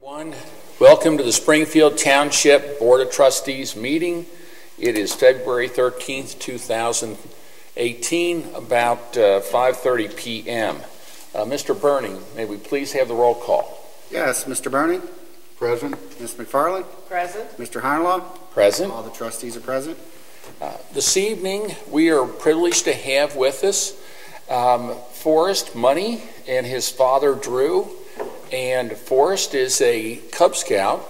Welcome to the Springfield Township Board of Trustees meeting. It is February 13th, 2018, about 5:30 p.m. Mr. Burning, may we please have the roll call? Yes, Mr. Burning. Present. Ms. McFarland. Present. Mr. Heinlaw. Present. All the trustees are present. This evening, we are privileged to have with us Forrest Money and his father, Drew. And Forrest is a Cub Scout.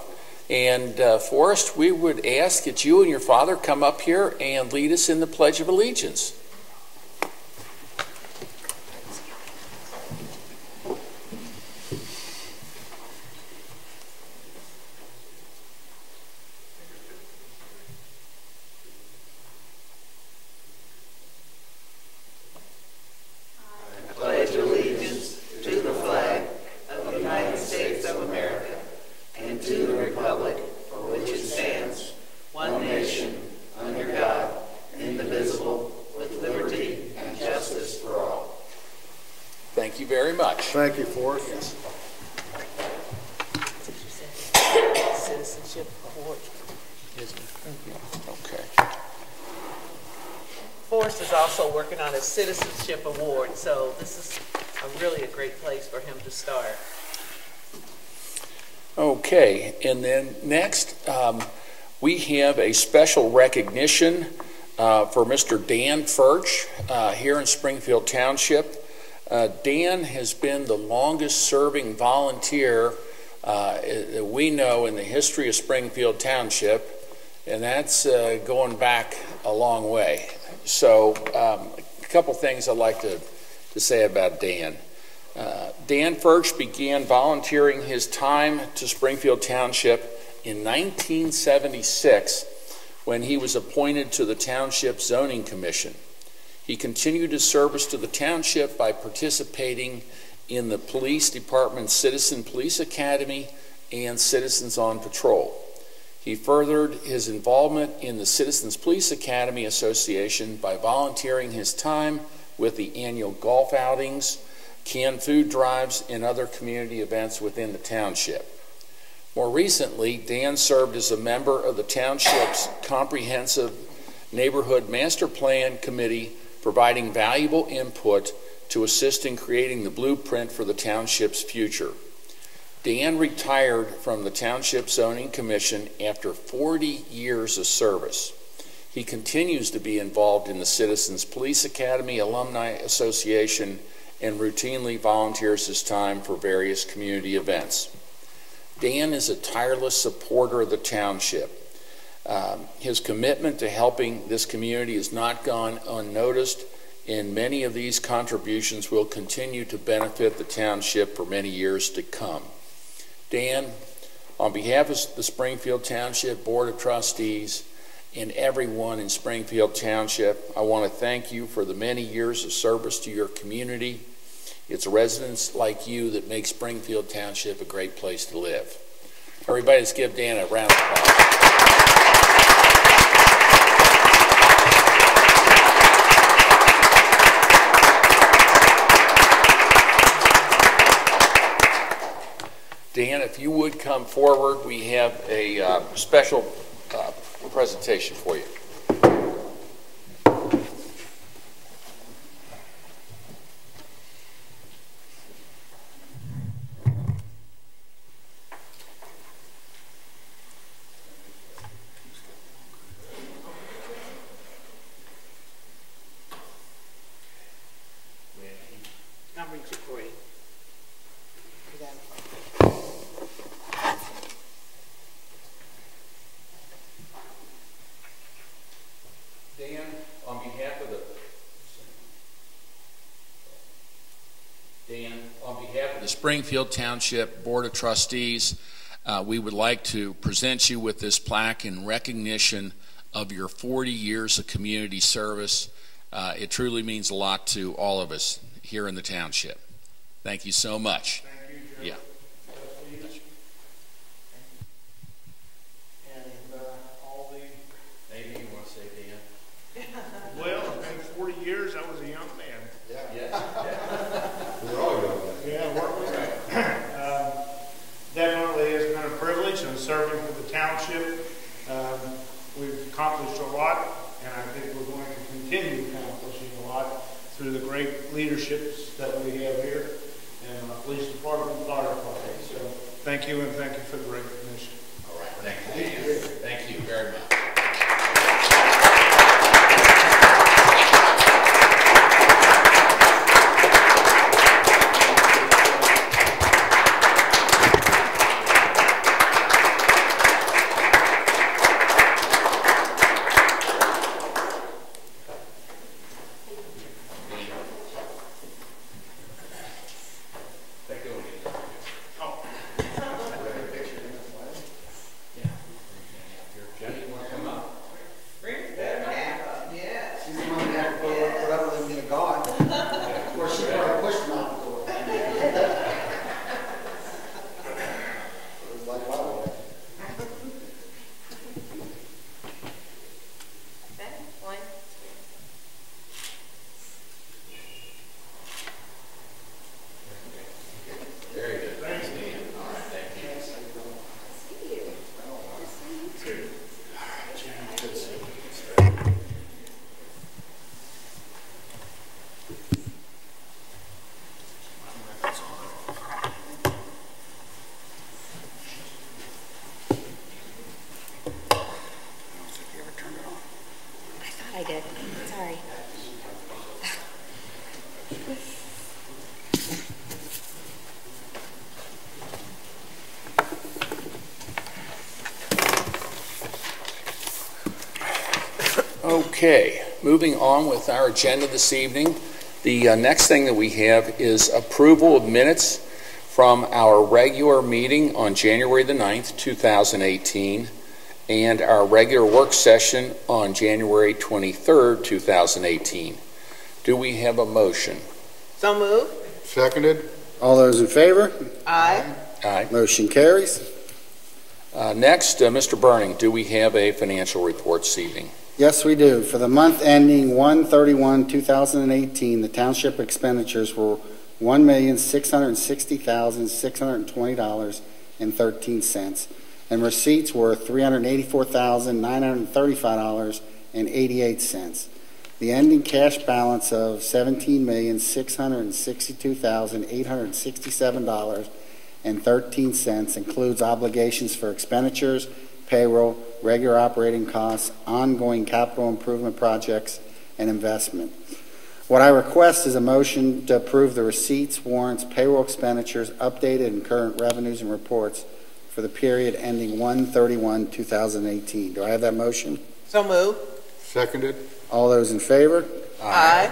And Forrest, we would ask that you and your father come up here and lead us in the Pledge of Allegiance. Thank you very much. Thank you, Forrest. Yes. Citizenship Award. Okay. Forrest is also working on a Citizenship Award, so this is really a great place for him to start. Okay, and then next we have a special recognition for Mr. Dan Furch here in Springfield Township. Dan has been the longest serving volunteer that we know in the history of Springfield Township, and that's going back a long way. So a couple things I'd like to say about Dan. Dan Furch began volunteering his time to Springfield Township in 1976 when he was appointed to the Township Zoning Commission. He continued his service to the township by participating in the police department's Citizen Police Academy and Citizens on Patrol. He furthered his involvement in the Citizens Police Academy Association by volunteering his time with the annual golf outings, canned food drives, and other community events within the township. More recently, Dan served as a member of the township's Comprehensive Neighborhood Master Plan Committee, providing valuable input to assist in creating the blueprint for the township's future. Dan retired from the Township Zoning Commission after 40 years of service. He continues to be involved in the Citizens Police Academy Alumni Association and routinely volunteers his time for various community events. Dan is a tireless supporter of the township. His commitment to helping this community has not gone unnoticed, and many of these contributions will continue to benefit the township for many years to come. Dan, on behalf of the Springfield Township Board of Trustees and everyone in Springfield Township, I want to thank you for the many years of service to your community. It's residents like you that make Springfield Township a great place to live. Everybody, let's give Dan a round of applause. Dan, if you would come forward, we have a special presentation for you. I'll reach it for you. Dan, on behalf of the Springfield Township Board of Trustees, we would like to present you with this plaque in recognition of your 40 years of community service. It truly means a lot to all of us here in the township. Thank you so much. Thank you, Joe. Yeah. And all the... Anything you want to say, Dan? Well, in 40 years, I was a young man. Yeah. Yes. We're all young men. Yeah, weren't we? Definitely is privilege on serving for the township. We've accomplished a lot, and I think we're going to continue accomplishing a lot through the great leaderships that we have here in the police department and fire department. So thank you, and thank you for the recognition. All right, thank you. Thank you very much. I did. Sorry. Okay, moving on with our agenda this evening. The next thing that we have is approval of minutes from our regular meeting on January the 9th, 2018, and our regular work session on January 23rd, 2018. Do we have a motion? So moved. Seconded. All those in favor? Aye. Aye. Motion carries. Next, Mr. Burning, do we have a financial report this evening? Yes, we do. For the month ending 1/31/2018, the township expenditures were $1,660,620.13, and receipts were $384,935.88. The ending cash balance of $17,662,867.13 includes obligations for expenditures, payroll, regular operating costs, ongoing capital improvement projects, and investment. What I request is a motion to approve the receipts, warrants, payroll expenditures, updated and current revenues and reports for the period ending 1/31/2018. Do I have that motion? So moved. Seconded. All those in favor? Aye.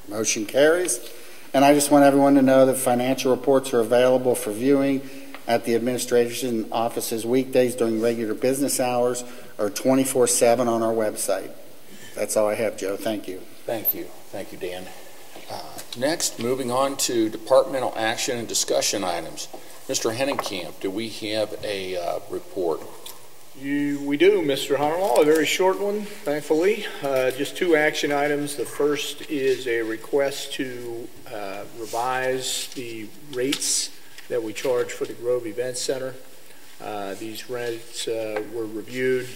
Motion carries. And I just want everyone to know that financial reports are available for viewing at the administration offices weekdays during regular business hours or 24/7 on our website. That's all I have, Joe. Thank you. Thank you. Thank you, Dan. Next, moving on to departmental action and discussion items. Mr. Hennenkamp, do we have a report? We do, Mr. Hunterlaw, a very short one, thankfully. Just two action items. The first is a request to revise the rates that we charge for the Grove Event Center. These rates were reviewed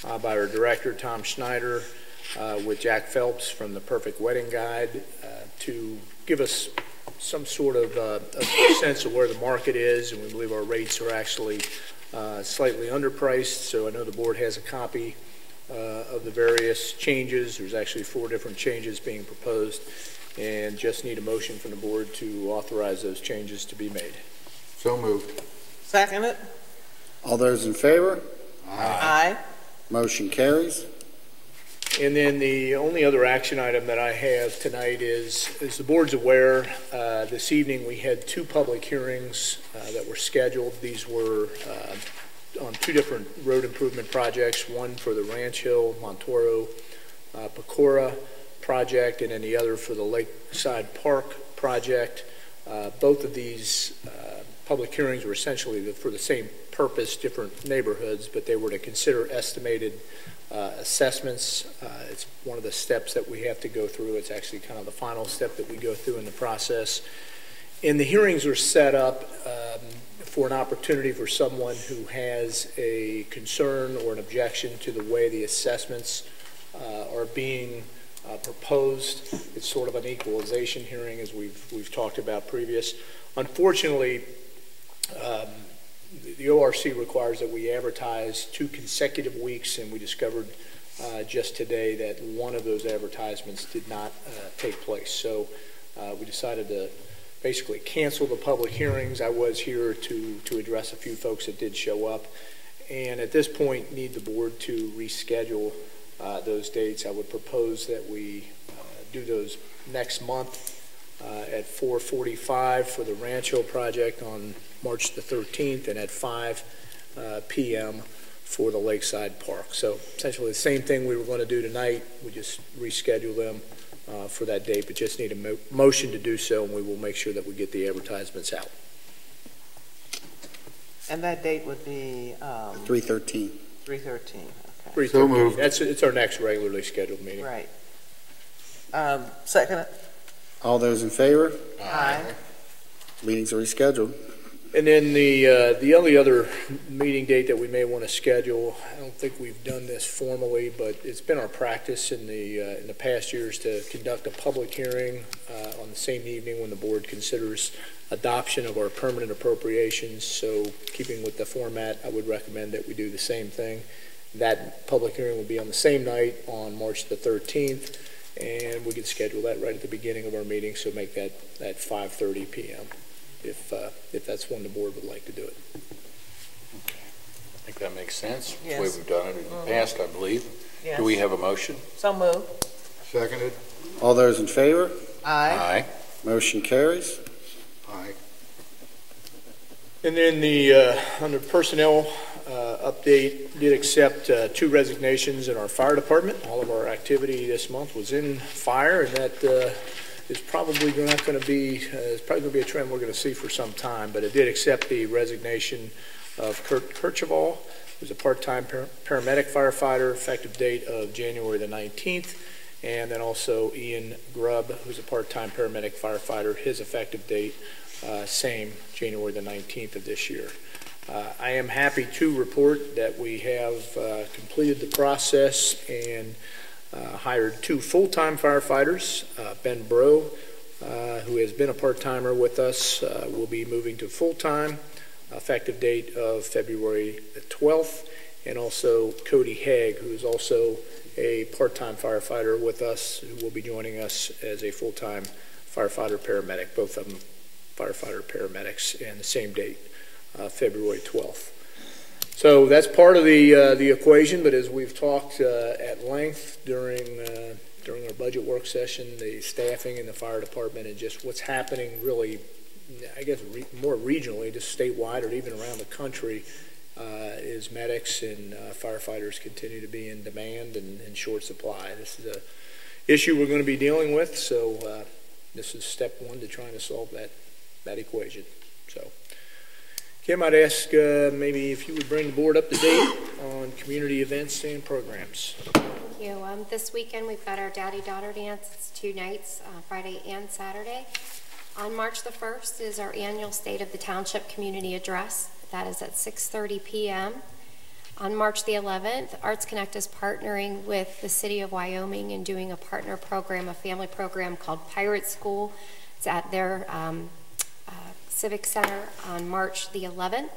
by our director, Tom Schneider, with Jack Phelps from the Perfect Wedding Guide to give us some sort of a sense of where the market is, and we believe our rates are actually slightly underpriced. So I know the board has a copy of the various changes. There's actually 4 different changes being proposed, and just need a motion from the board to authorize those changes to be made. So moved. Second it. All those in favor? Aye. Motion carries. And then the only other action item that I have tonight is, as the board's aware, this evening we had 2 public hearings that were scheduled. These were on 2 different road improvement projects, one for the Ranch Hill, Montoro, Pecora project, and then the other for the Lakeside Park project. Both of these public hearings were essentially for the same purpose, different neighborhoods, but they were to consider estimated assessments. It's one of the steps that we have to go through. It's actually kind of the final step that we go through in the process. And the hearings were set up for an opportunity for someone who has a concern or an objection to the way the assessments are being proposed. It's sort of an equalization hearing, as we've talked about previous. Unfortunately, the ORC requires that we advertise 2 consecutive weeks, and we discovered just today that one of those advertisements did not take place. So we decided to basically cancel the public hearings. I was here to address a few folks that did show up, and at this point need the board to reschedule those dates. I would propose that we do those next month at 4:45 for the Rancho project on March the 13th, and at 5 p.m. for the Lakeside Park. So essentially the same thing we were going to do tonight. We just reschedule them for that date, but just need a motion to do so, and we will make sure that we get the advertisements out. And that date would be 3/13. 3/13. Okay. 3:13. So moved. It's our next regularly scheduled meeting. Right. Second. All those in favor? Aye. Meetings are rescheduled. And then the only other meeting date that we may want to schedule, I don't think we've done this formally, but it's been our practice in the past years to conduct a public hearing on the same evening when the board considers adoption of our permanent appropriations. So keeping with the format, I would recommend that we do the same thing. That public hearing will be on the same night on March the 13th, and we can schedule that right at the beginning of our meeting, so make that at 5:30 p.m. If that's when the board would like to do it. Okay. I think that makes sense. Yes. The way we've done it in the past, I believe. Yes. Do we have a motion? So moved. Seconded. All those in favor? Aye. Motion carries. Aye. And then under personnel update, did accept 2 resignations in our fire department. All of our activity this month was in fire, and that is probably not going to be a trend we're going to see for some time. But it did accept the resignation of Kurt Kirchhoff, who's a part-time paramedic firefighter, effective date of January the 19th, and then also Ian Grubb, who's a part-time paramedic firefighter, his effective date same January the 19th of this year. I am happy to report that we have completed the process and hired 2 full-time firefighters. Ben Bro, who has been a part-timer with us, will be moving to full-time, effective date of February the 12th, and also Cody Haig, who is also a part-time firefighter with us, who will be joining us as a full-time firefighter-paramedic, both of them firefighter-paramedics, and the same date, February 12th. So that's part of the equation, but as we've talked at length during our budget work session, the staffing in the fire department and just what's happening really, I guess, more regionally, just statewide or even around the country, is medics and firefighters continue to be in demand and in short supply. This is an issue we're going to be dealing with, so this is step 1 to trying to solve that equation. So, Kim, I'd ask maybe if you would bring the board up to date on community events and programs. Thank you. This weekend we've got our daddy-daughter dance. It's 2 nights, Friday and Saturday. On March the 1st is our annual State of the Township Community Address. That is at 6:30 p.m. On March the 11th, Arts Connect is partnering with the City of Wyoming and doing a partner program, a family program called Pirate School. It's at their Civic Center on March the 11th.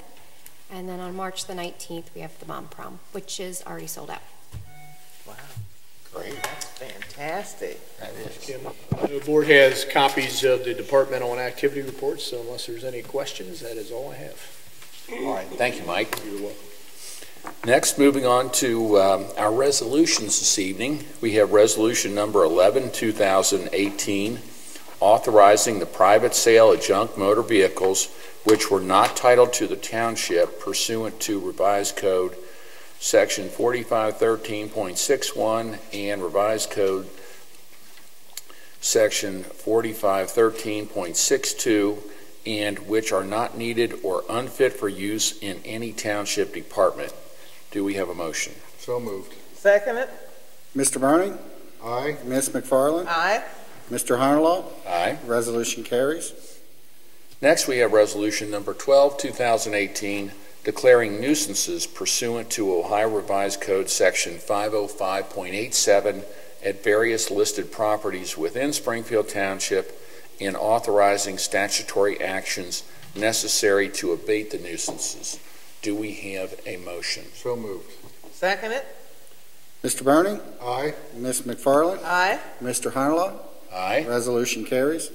And then on March the 19th, we have the Mom Prom, which is already sold out. Wow. Great. That's fantastic. That is. Kim, the board has copies of the departmental and activity reports, so unless there's any questions, that is all I have. All right. Thank you, Mike. You're welcome. Next, moving on to our resolutions this evening. We have resolution number 11, 2018, authorizing the private sale of junk motor vehicles which were not titled to the township pursuant to revised code section 4513.61 and revised code section 4513.62, and which are not needed or unfit for use in any township department. Do we have a motion? So moved. Second it. Mr. Burning? Aye. Ms. McFarland? Aye. Mr. Harnlaw? Aye. Resolution carries. Next, we have Resolution number 12, 2018, declaring nuisances pursuant to Ohio Revised Code Section 505.87 at various listed properties within Springfield Township and authorizing statutory actions necessary to abate the nuisances. Do we have a motion? So moved. Second it. Mr. Bernie? Aye. Ms. McFarland? Aye. Mr. Honolaw? Aye. Resolution carries.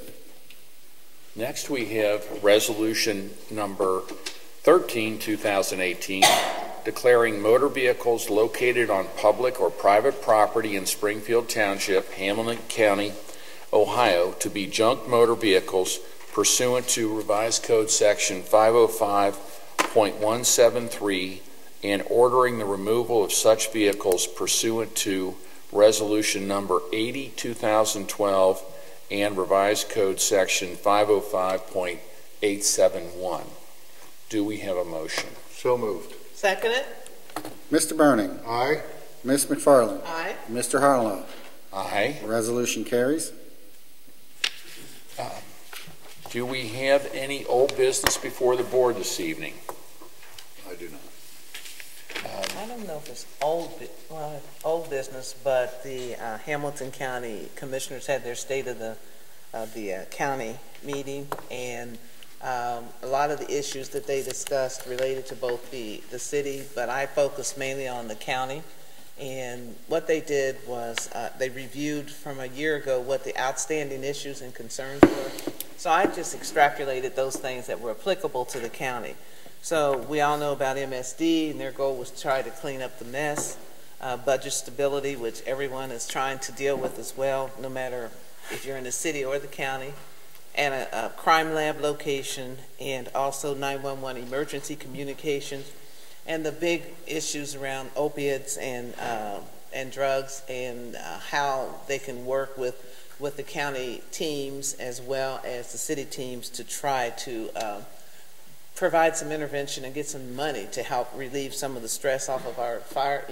Next, we have Resolution number 13, 2018, declaring motor vehicles located on public or private property in Springfield Township, Hamilton County, Ohio, to be junk motor vehicles pursuant to Revised Code Section 505.173 and ordering the removal of such vehicles pursuant to Resolution number 80, 2012 and Revised Code Section 505.871. Do we have a motion? So moved. Second it. Mr. Bernie? Aye. Ms. McFarland? Aye. Mr. Honolaw? Aye. Resolution carries. Do we have any old business before the board this evening? I do not. I don't know if it's old business, but the Hamilton County Commissioners had their state of the county meeting, and a lot of the issues that they discussed related to both the city, but I focused mainly on the county. And what they did was they reviewed from a year ago what the outstanding issues and concerns were. So I just extrapolated those things that were applicable to the county. So we all know about MSD, and their goal was to try to clean up the mess. Budget stability, which everyone is trying to deal with as well, no matter if you're in the city or the county. And a crime lab location, and also 911 emergency communications. And the big issues around opiates and drugs, and how they can work with the county teams as well as the city teams to try to provide some intervention and get some money to help relieve some of the stress off of our fire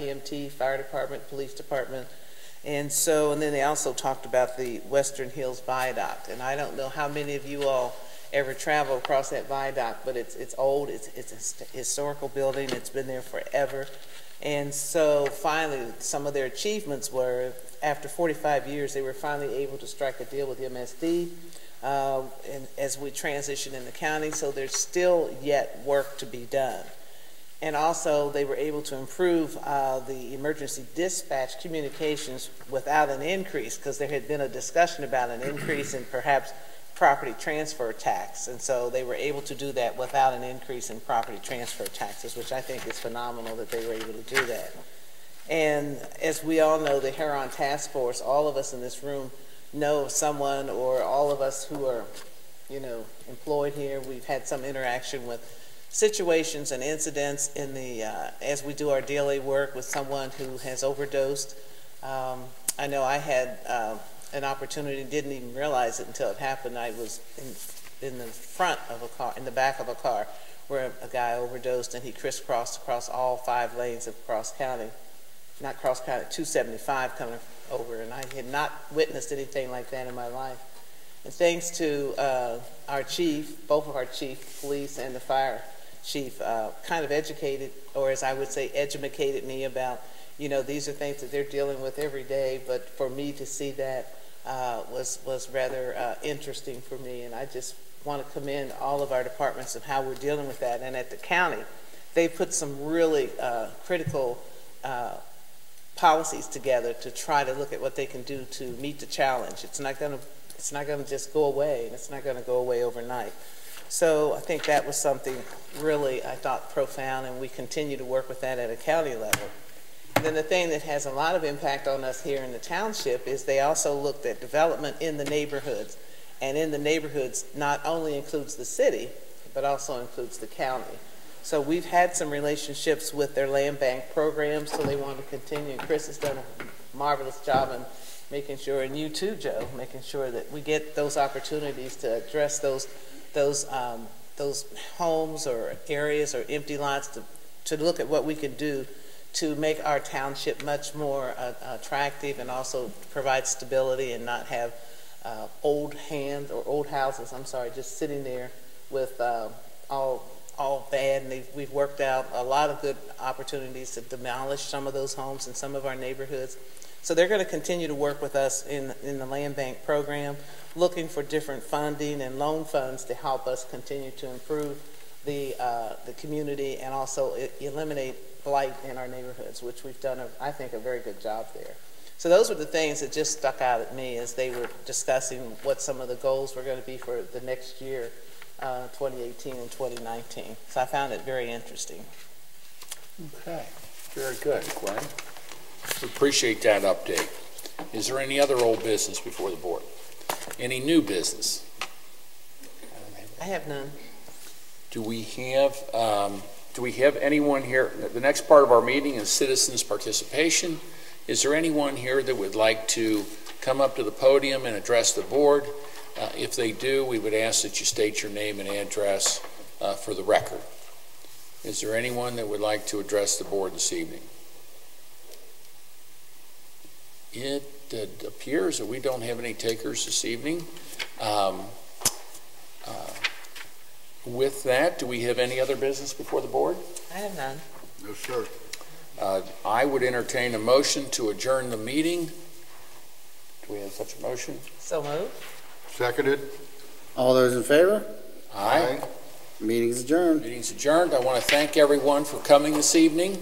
department, police department. And then they also talked about the Western Hills Viaduct. And I don't know how many of you all ever travel across that viaduct, but it's old. It's a historical building. It's been there forever. And so finally, some of their achievements were, after 45 years, they were finally able to strike a deal with MSD and as we transition in the county. So there's still yet work to be done. And also, they were able to improve the emergency dispatch communications without an increase, because there had been a discussion about an increase in perhaps property transfer tax, and so they were able to do that without an increase in property transfer taxes, which I think is phenomenal that they were able to do that. And as we all know, the Heron Task Force, all of us in this room know of someone, or all of us who are, employed here, we've had some interaction with situations and incidents in the as we do our daily work with someone who has overdosed. I know I had an opportunity, didn't even realize it until it happened. I was in the front of a car, in the back of a car, where a guy overdosed, and he crisscrossed across all 5 lanes of cross county, 275 coming over, and I had not witnessed anything like that in my life. And thanks to our chief, both of our chief, police and the fire chief, kind of educated, or as I would say, educated me about, these are things that they're dealing with every day, but for me to see that was rather interesting for me. And I just want to commend all of our departments of how we're dealing with that. And at the county, they put some really critical policies together to try to look at what they can do to meet the challenge. It's not going to just go away, and it's not going to go away overnight. So I think that was something really, I thought, profound, and we continue to work with that at a county level. And then the thing that has a lot of impact on us here in the township is they also looked at development in the neighborhoods. And in the neighborhoods not only includes the city, but also includes the county. So we've had some relationships with their land bank programs, so they want to continue. And Chris has done a marvelous job in making sure, and you too, Joe, making sure that we get those opportunities to address those homes or areas or empty lots, to look at what we can do to make our township much more attractive, and also provide stability, and not have old houses, just sitting there with all bad, and we've worked out a lot of good opportunities to demolish some of those homes in some of our neighborhoods. So they're going to continue to work with us in the land bank program, looking for different funding and loan funds to help us continue to improve the community and also eliminate blight in our neighborhoods, which we've done, I think, a very good job there. So those were the things that just stuck out at me as they were discussing what some of the goals were going to be for the next year, 2018 and 2019. So I found it very interesting. Okay, very good, Gwen. We appreciate that update. Is there any other old business before the board? Any new business? I have none. Do we have anyone here? The next part of our meeting is citizens participation. Is there anyone here that would like to come up to the podium and address the board? If they do, we would ask that you state your name and address for the record. Is there anyone that would like to address the board this evening? It appears that we don't have any takers this evening. With that, do we have any other business before the board? I have none. No, sir. I would entertain a motion to adjourn the meeting. Do we have such a motion? So moved. Seconded. All those in favor? Aye. Meeting's adjourned. Meeting's adjourned. I want to thank everyone for coming this evening.